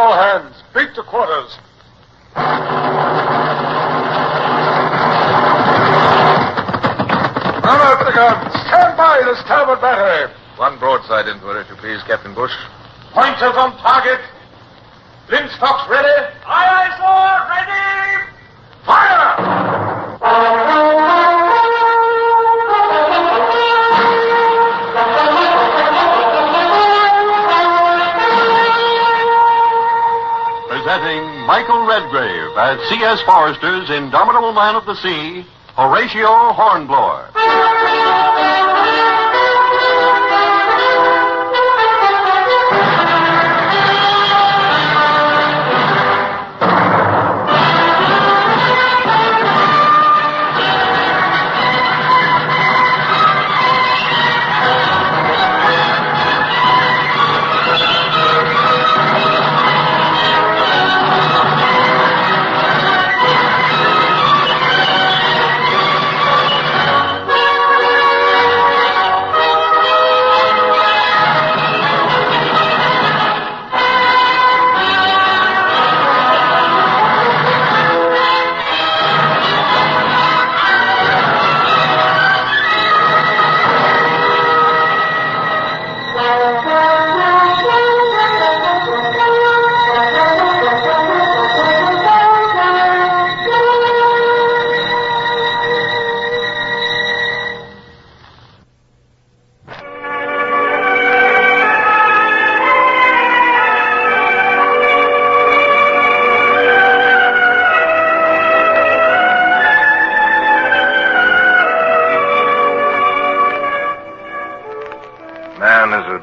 all hands. Beat to quarters. Run out the guns. Stand by the starboard battery. One broadside into it, if you please, Captain Bush. Pointers on target. Linstocks ready. Aye, aye, sir. Ready. Fire! Presenting Michael Redgrave as C.S. Forrester's indomitable man of the sea, Horatio Hornblower.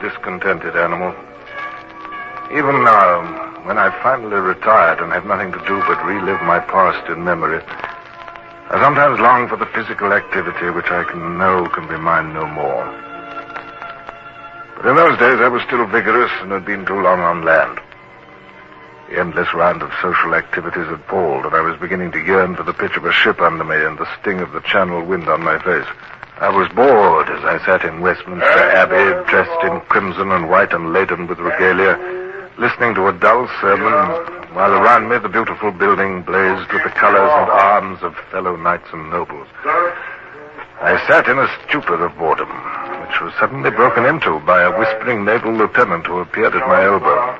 Discontented animal. Even now, when I finally retired and have nothing to do but relive my past in memory, I sometimes long for the physical activity which I know can be mine no more. But in those days I was still vigorous and had been too long on land. The endless round of social activities had palled, and I was beginning to yearn for the pitch of a ship under me and the sting of the Channel wind on my face. I was bored as I sat in Westminster Abbey, dressed in crimson and white and laden with regalia, listening to a dull sermon, while around me the beautiful building blazed with the colors and arms of fellow knights and nobles. I sat in a stupor of boredom, which was suddenly broken into by a whispering naval lieutenant who appeared at my elbow.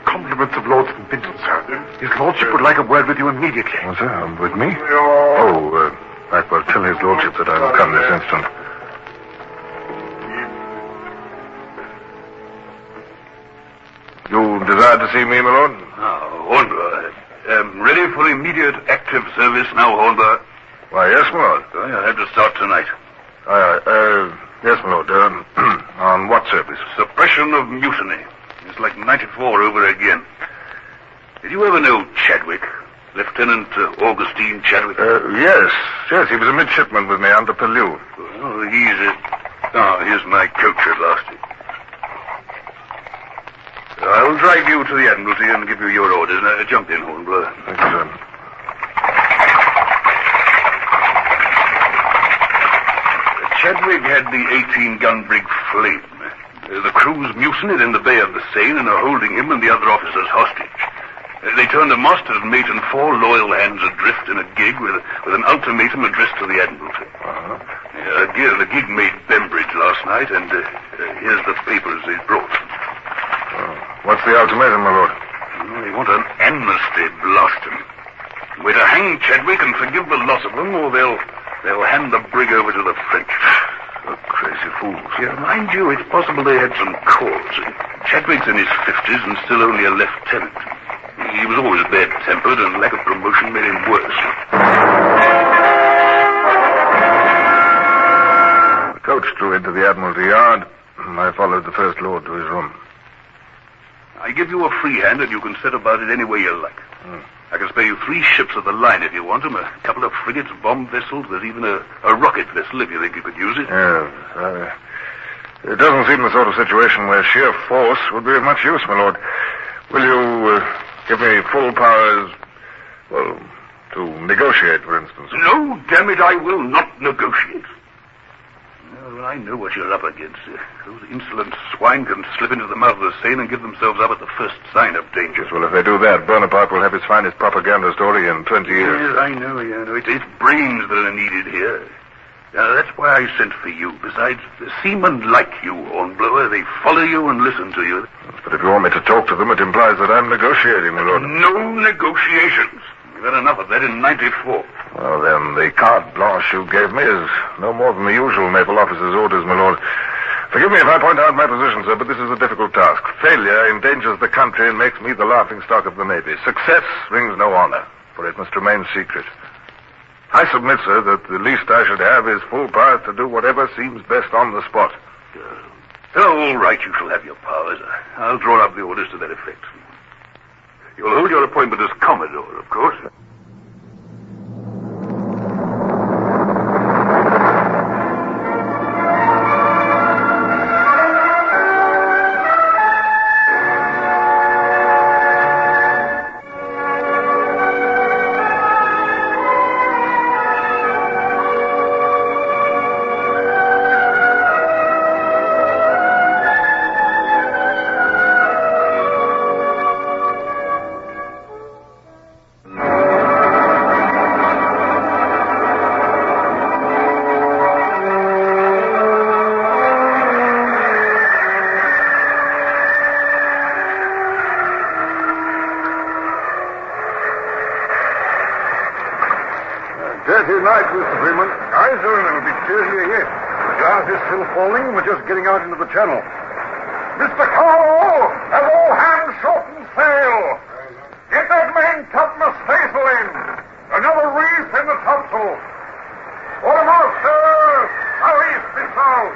Compliments of Lord St. Vincent, sir. His lordship would like a word with you immediately. Oh, sir, with me? Oh, I will tell his lordship that I will come this instant. You desire to see me, my lord? Hornblower. Ready for immediate active service now, Hornblower? Why, yes, my lord. I have to start tonight. Yes, my lord. On what service? Suppression of mutiny. It's like 94 over again. Did you ever know Chadwick? Lieutenant Augustine Chadwick? Yes. He was a midshipman with me under Pellew. Oh, here's my coach at last. I'll drive you to the Admiralty and give you your orders. Now, jump in, Hornblower. Thank you, sir. Chadwick had the 18-gun brig Flame. The crew's mutinied in the Bay of the Seine and are holding him and the other officers hostage. They turned a master's mate and 4 loyal hands adrift in a gig with an ultimatum addressed to the Admiralty. The gig made Bembridge last night, and here's the papers they brought. What's the ultimatum, my lord? They want an amnesty, blast 'em. We're to hang Chadwick and forgive the loss of them, or they'll hand the brig over to the French. The crazy fools. Yeah, mind you, it's possible they had some cause. Chadwick's in his 50s and still only a lieutenant. He was always bad-tempered, and lack of promotion made him worse. The coach drew into the Admiralty yard, and I followed the First Lord to his room. I give you a free hand, and you can set about it any way you like. I can spare you 3 ships of the line if you want them, a couple of frigates, bomb vessels, there's even a rocket vessel if you think you could use it. Yes. It doesn't seem the sort of situation where sheer force would be of much use, my lord. Will you give me full powers, to negotiate, for instance? No, damn it, I will not negotiate. Well, I know what you're up against. Those insolent swine can slip into the mouth of the Seine and give themselves up at the first sign of danger. Yes, well, if they do that, Bonaparte will have his finest propaganda story in 20 years. Yes, I know. It's brains that are needed here. That's why I sent for you. Besides, seamen like you, Hornblower. They follow you and listen to you. But if you want me to talk to them, it implies that I'm negotiating, my lord. No negotiations. We've had enough of that in 94. Well, then, the carte blanche you gave me is no more than the usual naval officer's orders, my lord. Forgive me if I point out my position, sir, but this is a difficult task. Failure endangers the country and makes me the laughingstock of the Navy. Success brings no honor, for it must remain secret. I submit, sir, that the least I should have is full power to do whatever seems best on the spot. All right, you shall have your powers. I'll draw up the orders to that effect. You'll hold your appointment as Commodore, of course. Dirty night, Mr. Freeman. I thought it'll be dirtier yet. The glass is still falling, and we're just getting out into the channel. Mr. Carlo, have all hands shorten sail. Get that main topmast staysail in. Another reef in the topsail. Quartermaster, southeast be south.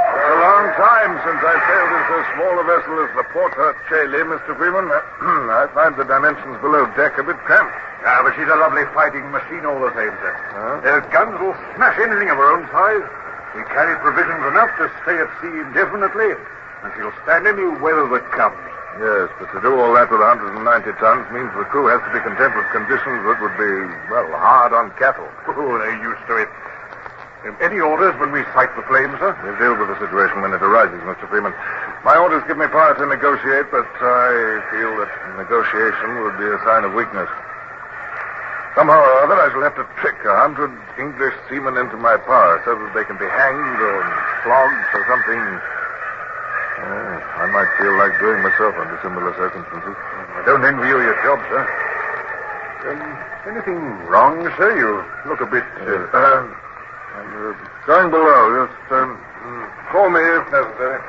It's a long time since I sailed in so small a vessel as the Porta Coeli, Mr. Freeman. I find the dimensions below deck a bit cramped. Ah, but she's a lovely fighting machine all the same, sir. Huh? Her guns will smash anything of her own size. We carry provisions enough to stay at sea indefinitely, and she'll stand any weather that comes. Yes, but to do all that with 190 tons means the crew has to be content with conditions that would be, well, hard on cattle. Oh, they're used to it. Any orders when we sight the flames, sir? We'll deal with the situation when it arises, Mr. Freeman. My orders give me power to negotiate, but I feel that negotiation would be a sign of weakness. Somehow or other, I shall have to trick 100 English seamen into my power so that they can be hanged or flogged for something I might feel like doing myself under similar circumstances. I don't envy you your job, sir. Anything wrong, sir? You look a bit... I'm going below. Just call me if necessary.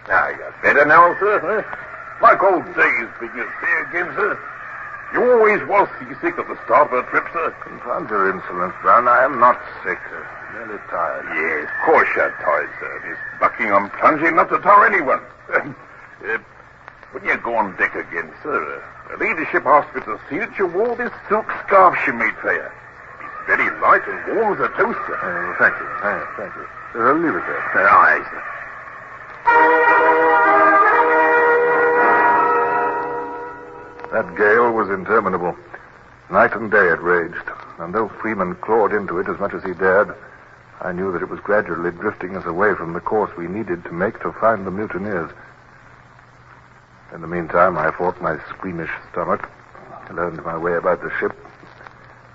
Now, you got better now, sir, huh? Like old days, being at sea again, sir. You always was seasick at the start of a trip, sir. Confound your insolence, Brown. I am not sick, sir. Merely tired. Yes, of course you're tired, sir. This Buckingham plunge ain't not to tar anyone. When you go on deck again, sir, the ladyship asked me to see that you wore this silk scarf she made for you. It's very light and warm as a toast, sir. Thank you. Thank you. I'll leave it there. Aye, sir. That gale was interminable. Night and day it raged, and though Freeman clawed into it as much as he dared, I knew that it was gradually drifting us away from the course we needed to make to find the mutineers. In the meantime, I fought my squeamish stomach, learned my way about the ship,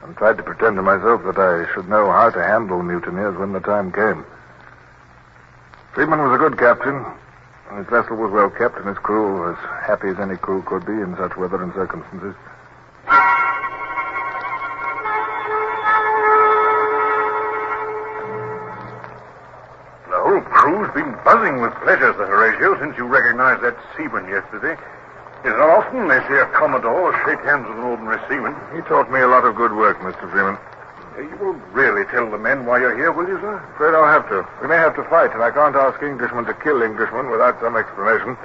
and tried to pretend to myself that I should know how to handle mutineers when the time came. Freeman was a good captain. His vessel was well kept, and his crew as happy as any crew could be in such weather and circumstances. The whole crew's been buzzing with pleasure, Sir Horatio, since you recognized that seaman yesterday. It's not often they see a Commodore shake hands with an ordinary seaman. He taught me a lot of good work, Mr. Freeman. You won't really tell the men why you're here, will you, sir? Afraid I'll have to. We may have to fight, and I can't ask Englishmen to kill Englishmen without some explanation.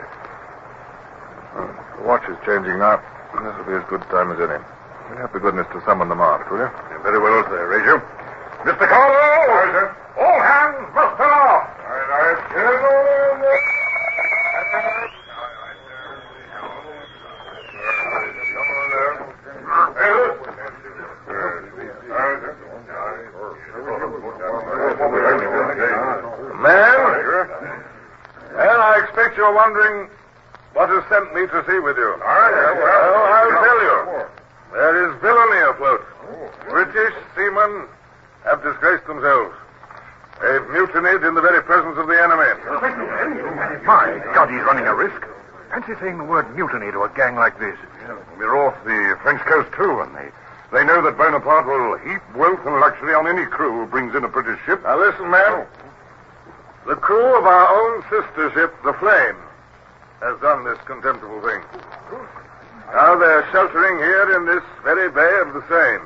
The watch is changing now. This will be as good time as any. You'll have the goodness to summon them aft, will you? Very well, Sir Horatio. Mr. Carlo! Aye, sir. All hands muster aloft! Aye, aye. you're wondering what has sent me to sea with you. Well, I'll tell you. There is villainy afloat. British seamen have disgraced themselves. They've mutinied in the very presence of the enemy. My God, he's running a risk. Fancy saying the word mutiny to a gang like this. We're off the French coast, too, and they know that Bonaparte will heap wealth and luxury on any crew who brings in a British ship. Now listen, man. The crew of our own sister ship, the Flame, has done this contemptible thing. Now they're sheltering here in this very bay of the Seine.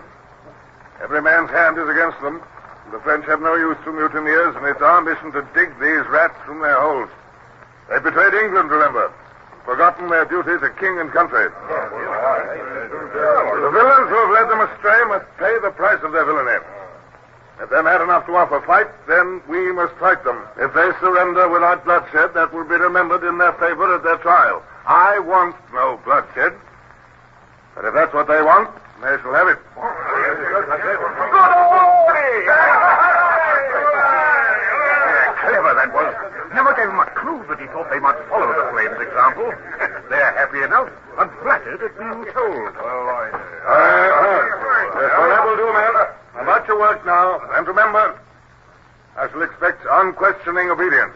Every man's hand is against them. The French have no use for mutineers, and it's our mission to dig these rats from their holes. They betrayed England, remember. Forgotten their duty to king and country. The villains who have led them astray must pay the price of their villainy. If they're mad enough to offer fight, then we must fight them. If they surrender without bloodshed, that will be remembered in their favor at their trial. I want no bloodshed. But if that's what they want, they shall have it. Good order! Clever that was. Never gave him a clue that he thought they might follow the Flame's example. They're happy enough and flattered at being told. Well, that will do, man. About your work now. And remember, I shall expect unquestioning obedience.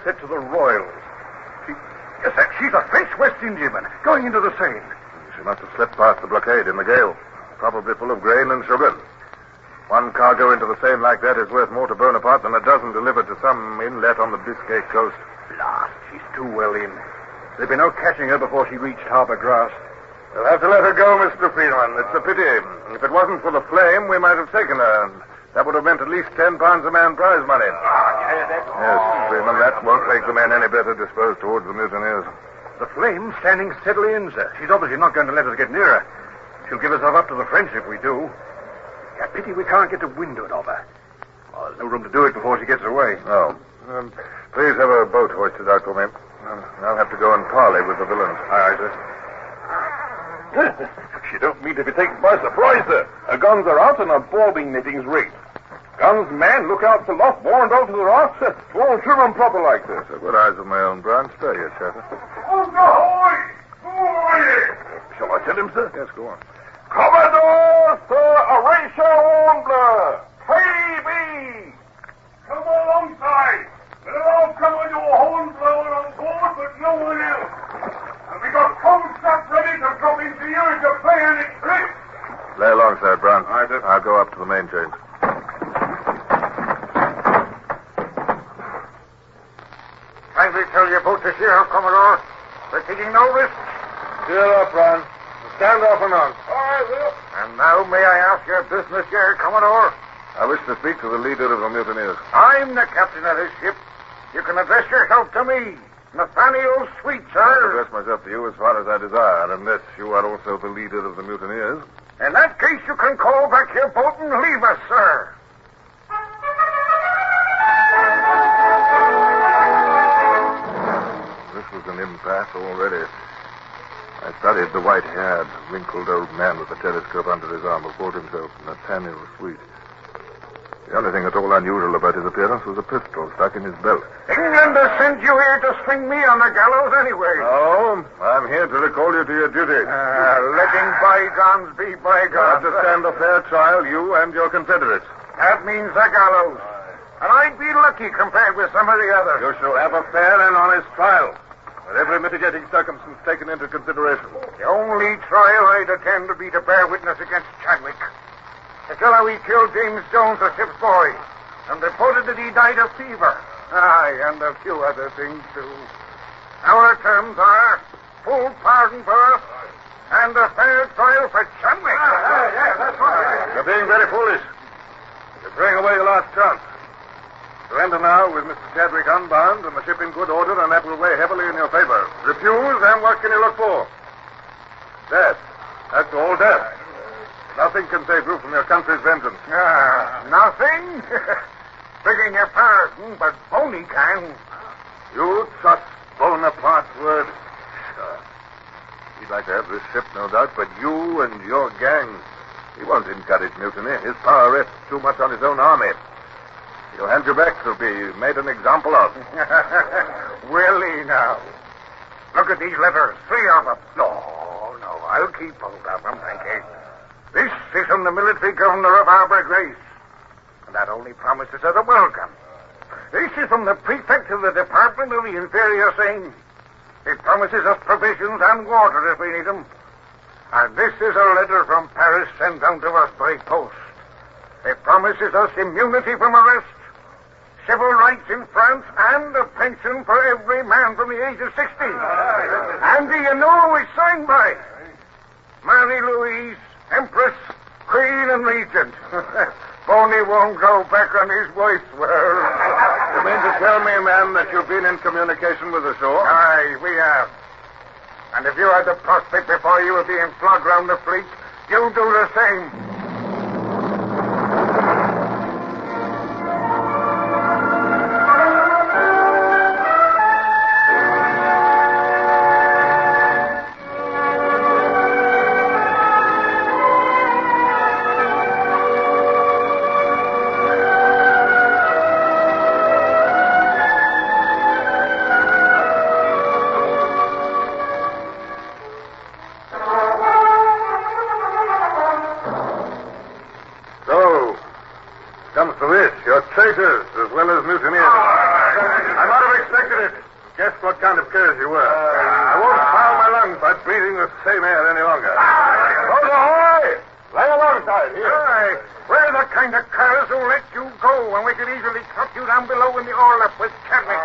Set to the Royals. She's a French West Indiaman going into the Seine. She must have slipped past the blockade in the gale, probably full of grain and sugar. One cargo into the Seine like that is worth more to Bonaparte than a dozen delivered to some inlet on the Biscay coast. Blast, she's too well in. There'd be no catching her before she reached Harbour Grass. We'll have to let her go, Mr. Freeman. It's a pity. If it wasn't for the Flame, we might have taken her. That would have meant at least £10 a man prize money. Yes, Freeman, that won't make the men any better disposed towards the mutineers. The Flame's standing steadily in, sir. She's obviously not going to let us get near her. She'll give herself up to the French if we do. A pity we can't get a windward of her. Well, there's no room to do it before she gets away. No. Please have a boat hoisted out for me. I'll have to go and parley with the villains. Aye, sir. She don't mean to be taken by surprise, sir. Her guns are out and her boarding nettings rigged. Guns, man, look out for loft, more and all to the rocks. All trim and proper like this. I've got eyes of my own, Brown. Spare your chatter. Shall I tell him, sir? Yes, go on. Commodore Sir Horatio Hornblower, KB. Come alongside. We'll all come on your Hornblower on board, but no one else. And we got full stuff ready to drop into you if you play any tricks. Lay alongside, Brown. All right, sir. I'll go up to the main chains. Kindly tell your boat to sheer up, Commodore. We're taking no risks. Cheer up, Brown. Stand off and on. All right, sir. And now may I ask your business here, Commodore? I wish to speak to the leader of the mutineers. I'm the captain of this ship. You can address yourself to me. Nathaniel Sweet, I'll sir. address myself to you as far as I desire, unless you are also the leader of the mutineers. In that case, you can call back your boat and leave us, sir. This was an impasse already. I studied the white-haired, wrinkled old man with the telescope under his arm who called himself Nathaniel Sweet. The only thing at all unusual about his appearance was a pistol stuck in his belt. England has sent you here to swing me on the gallows anyway. No, I'm here to recall you to your duty. Letting bygones be You have bygones. to stand a fair trial, you and your confederates. That means the gallows. And I'd be lucky compared with some of the others. You shall have a fair and honest trial, with every mitigating circumstance taken into consideration. The only trial I'd attend would be to bear witness against Chadwick. The fellow we killed, James Jones, the ship's boy, and reported that he died of fever. Aye, and a few other things, too. Our terms are full pardon for us and a fair trial for Chadwick. Yeah, that's right. You're being very foolish. You're throwing away your last chance. Surrender now with Mr. Chadwick unbound and the ship in good order, and that will weigh heavily in your favor. Refuse, and what can you look for? Death. That's all, death. Nothing can save you from your country's vengeance. Nothing? Begging your pardon, but Boney can. You trust Bonaparte's word? Sure. He'd like to have this ship, no doubt, but you and your gang, he won't encourage mutiny. His power rests too much on his own army. He'll hand you back to be made an example of. Will he now? Look at these letters, 3 of them. No, I'll keep hold of them, thank you. This is from the military governor of Barbary Pirates, and that only promises us a welcome. This is from the prefect of the Department of the Interior, saying it promises us provisions and water if we need them. And this is a letter from Paris sent down to us by post. It promises us immunity from arrest, civil rights in France, and a pension for every man from the age of 60. And do you know who it's signed by? Marie-Louise, Empress, Queen, and Regent. Boney won't go back on his wife's word. You mean to tell me, man, that you've been in communication with the shore? Aye, we have. And if you had the prospect before you were being flogged round the fleet, you'll do the same. Traitors as well as mutineers. I might have expected it. Guessed what kind of curs you were. I won't foul my lungs by breathing the same air any longer. Hold ahoy! Lay alongside here. Aye, we're the kind of curs who'll let you go when we could easily cut you down below in the orlop with Chadwick.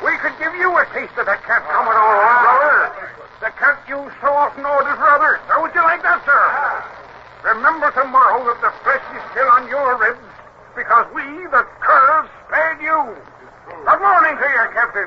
We could give you a taste of the cat, Commodore Hornblower. The cat you so often ordered for others. How would you like that, sir? Remember tomorrow that the flesh is still on your ribs, because we, the curs, spared you. Good morning to you, Captain.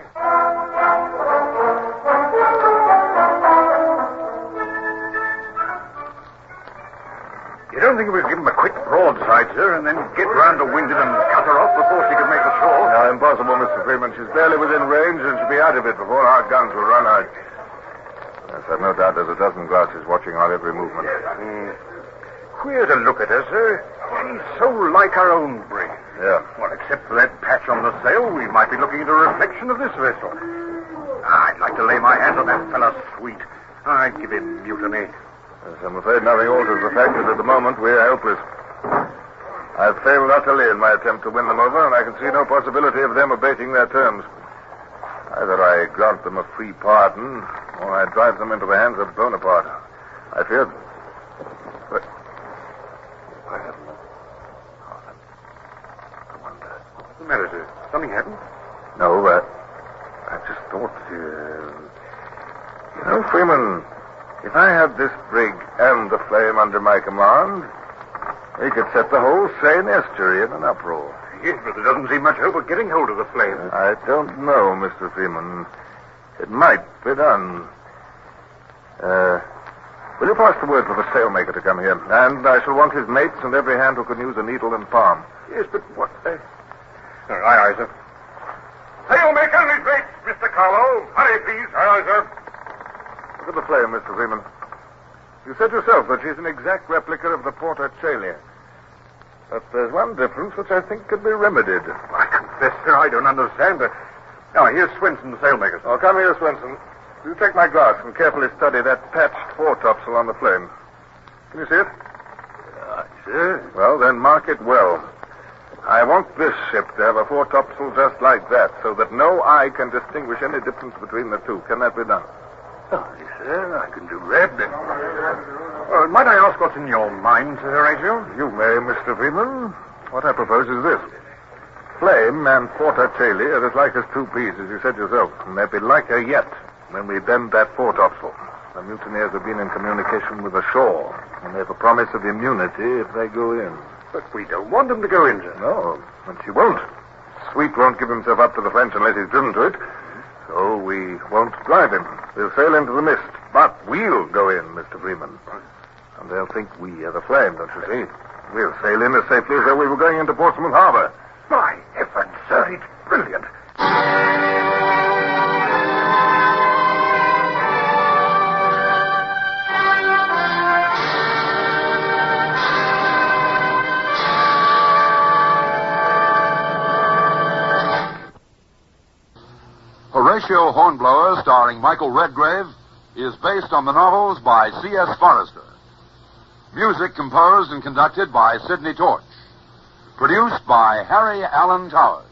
You don't think we'd give him a quick broadside, sir, and then get round to windward and cut her off before she could make the shore? No, impossible, Mr. Freeman. She's barely within range, and she'll be out of it before our guns will run out. Yes, I've no doubt there's a dozen glasses watching our every movement. Queer to look at her, sir. She's so like our own brig. Yeah. Well, except for that patch on the sail, we might be looking at a reflection of this vessel. I'd like to lay my hands on that fella sweet. I'd give him mutiny. Yes, I'm afraid nothing alters the fact that at the moment we're helpless. I've failed utterly in my attempt to win them over, and I can see no possibility of them abating their terms. Either I grant them a free pardon, or I drive them into the hands of Bonaparte. I fear... But... What's the matter, sir? Something happened? No, I just thought... You know, Freeman, if I had this brig and the Flame under my command, we could set the whole Seine estuary in an uproar. Yes, but there doesn't seem much hope of getting hold of the Flame. I don't know, Mr. Freeman. It might be done. Will you pass the word for the sailmaker to come here? And I shall want his mates and every hand who can use a needle and palm. Yes, but what... Aye, sir. Sailmaker, his mates, Mr. Carlo. Hurry, please. Aye, sir. Look at the Flame, Mr. Freeman. You said yourself that she's an exact replica of the Porta Coeli. But there's one difference which I think could be remedied. I confess, sir, I don't understand. Now, here's Swenson, the sailmaker. Oh, come here, Swenson. You take my glass and carefully study that patched foretopsail on the Flame. Can you see it? Sir. Well, then mark it well. I want this ship to have a foretopsail just like that, so that no eye can distinguish any difference between the two. Can that be done? Yes, sir, I can do that. Might I ask what's in your mind, Sir Horatio? You may, Mr. Freeman. What I propose is this. Flame and Fortatelli are as like as two peas, as you said yourself. And they'll be liker yet when we bend that foretopsail. The mutineers have been in communication with the shore, and they've a promise of immunity if they go in. But we don't want them to go in, sir. No, and she won't. Sweet won't give himself up to the French unless he's driven to it. So we won't drive him. We'll sail into the mist. But we'll go in, Mr. Freeman. And they'll think we are the Flame, don't you see? We'll sail in as safely as though we were going into Portsmouth Harbor. My heavens, sir, it's brilliant. Horatio Hornblower, starring Michael Redgrave, is based on the novels by C.S. Forrester. Music composed and conducted by Sidney Torch. Produced by Harry Allen Towers.